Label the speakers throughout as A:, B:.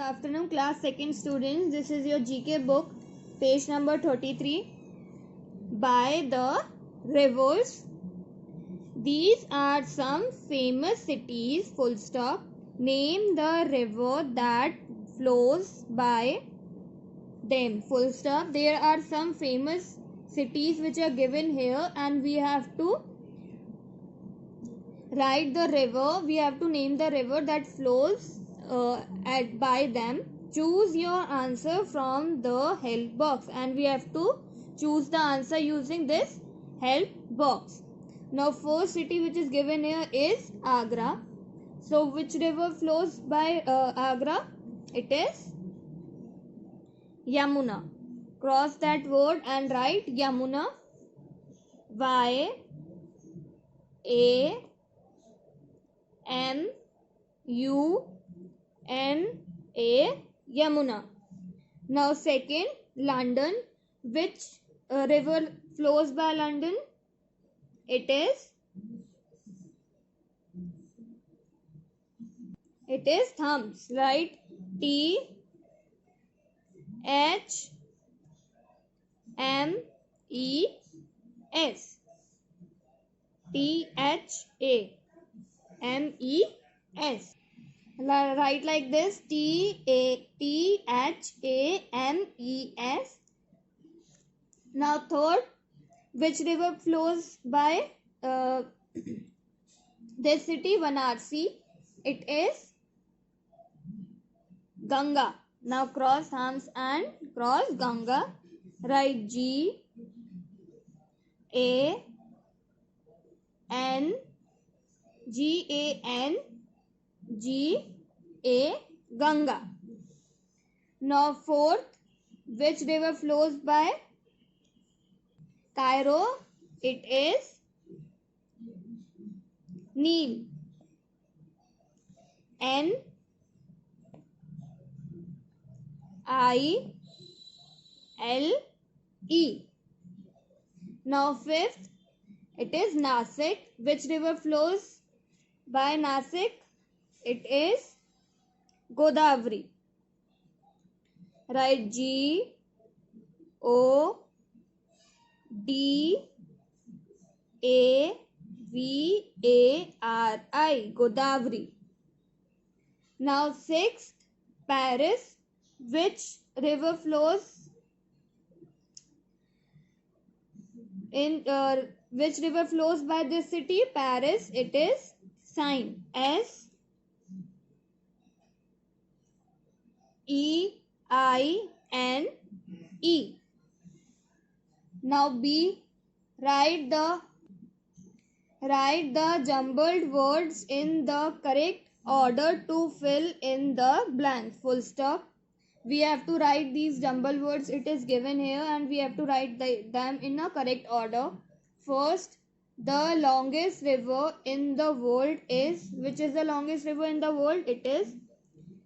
A: afternoon, class 2nd students. This is your GK book, page number 33. By the rivers. These are some famous cities, full stop. Name the river that flows by them, full stop. There are some famous cities which are given here and we have to write the river. We have to name the river that flows by them. Choose your answer from the help box and we have to choose the answer using this help box. Now first city which is given here is Agra. So which river flows by Agra? It is Yamuna. Cross that word and write Yamuna. Y-A-M-U-N-A, Yamuna. Now second, London. Which river flows by London? It is Thames, right? T-H-M-E-S. T-H-A-M-E-S. Write like this, T-H-A-M-E-S. Now third, which river flows by this city? Varanasi. It is Ganga. Now cross Thames and cross Ganga. Write G-A-N-G-A, Ganga. Now fourth, which river flows by Cairo? It is Nile. N-I-L-E. Now fifth, it is Nasik. Which river flows by Nasik? It is Godavari. Write G-O-D-A-V-A-R-I, Godavari. Now sixth, Paris. Which river flows which river flows by this city? Paris. It is Seine. S-E-I-N-E. Now B, write the jumbled words in the correct order to fill in the blanks, full stop. We have to write these jumbled words. It is given here and we have to write them in a correct order. First, the longest river in the world is, which is the longest river in the world? It is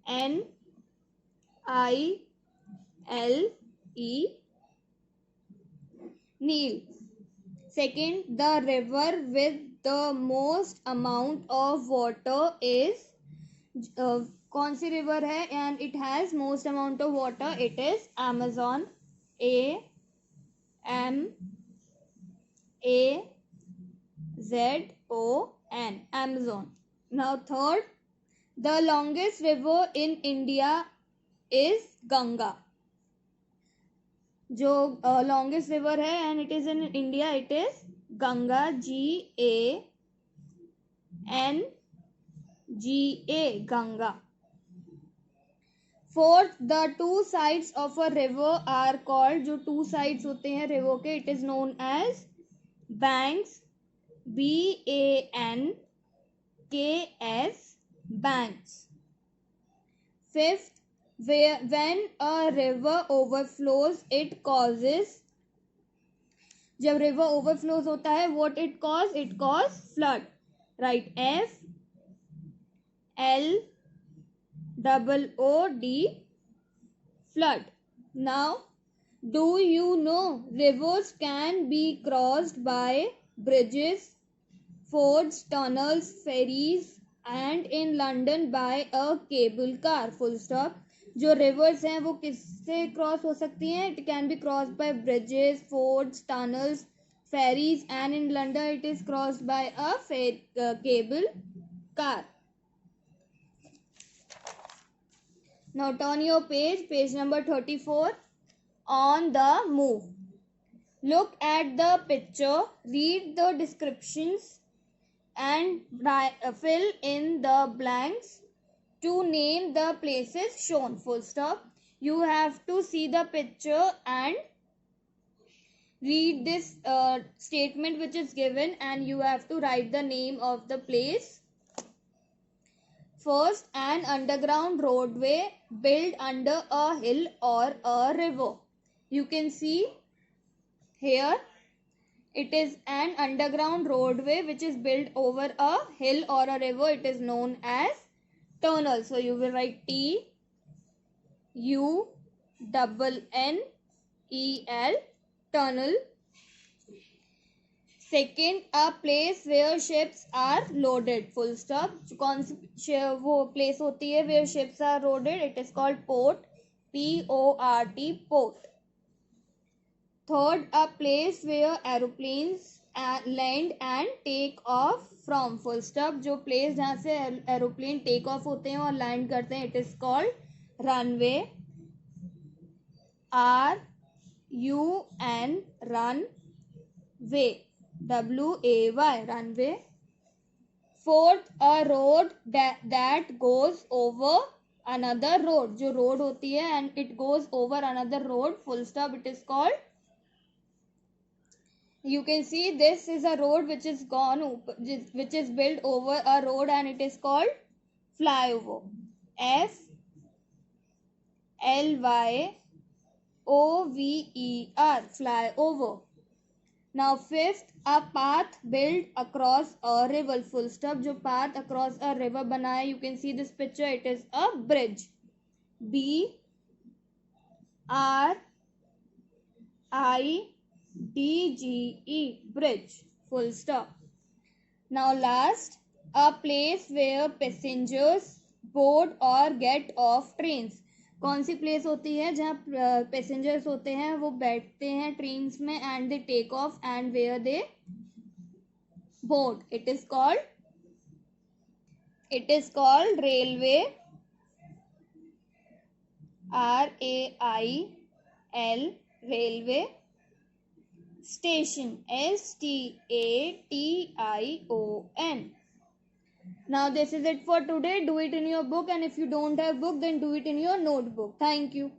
A: N-I-L-E, Nile. Second, the river with the most amount of water is कौन सी river है and it has most amount of water? It is Amazon. A-M-A-Z-O-N, Amazon. Now third, the longest river in India is Ganga. जो longest river है and it is in India, it is Ganga. G-A-N-G-A, Ganga. Fourth, the two sides of a river are called, जो two sides होते हैं river के, it is known as banks. B-A-N-K-S, banks. Fifth, when a river overflows, it causes, जब river overflows होता है, what it cause? It cause flood. Right? F-L-O-O-D, flood. Now, do you know rivers can be crossed by bridges, fords, tunnels, ferries, and in London by a cable car? Full stop. जो reverse हैं वो किससे cross हो सकती हैं? It can be cross bye bridges, forts, tunnels, ferries, and in London it is crossed by a cable car. Now turn your page number 34. On the move. Look at the picture, read the descriptions and fill in the blanks to name the places shown. Full stop. You have to see the picture and read this statement which is given, and you have to write the name of the place. First, an underground roadway built under a hill or a river. You can see here it is an underground roadway which is built over a hill or a river. It is known as tunnel. So you will write TUNNEL, tunnel. Second, a place where ships are loaded. Full stop. कौन सी वो place होती है where ships are loaded? It is called port. PORT, port. Third, a place where aeroplanes land and take off from. Full stop. जो place जहाँ से aeroplane take off होते हैं और land करते हैं, it is called runway. RUN, runway. WAY, runway. Fourth, a road that goes over another road. जो road होती है and it goes over another road. Full stop. It is called, you can see this is a road which is built over a road and it is called flyover. FLYOVER, flyover. Now fifth, a path built across a river. Full stop. जो path across a river बना है, you can see this picture, it is a bridge. BRIDGE, bridge. Full stop. Now last, a place where passengers board or get off trains. कौन सी place होती है जहाँ passengers होते हैं वो बैठते हैं ट्रेन्स में and they take off and where they board? It is called railway. RAIL, railway. Station, STATION. Now this is it for today. Do it in your book, and if you don't have book then do it in your notebook. Thank you.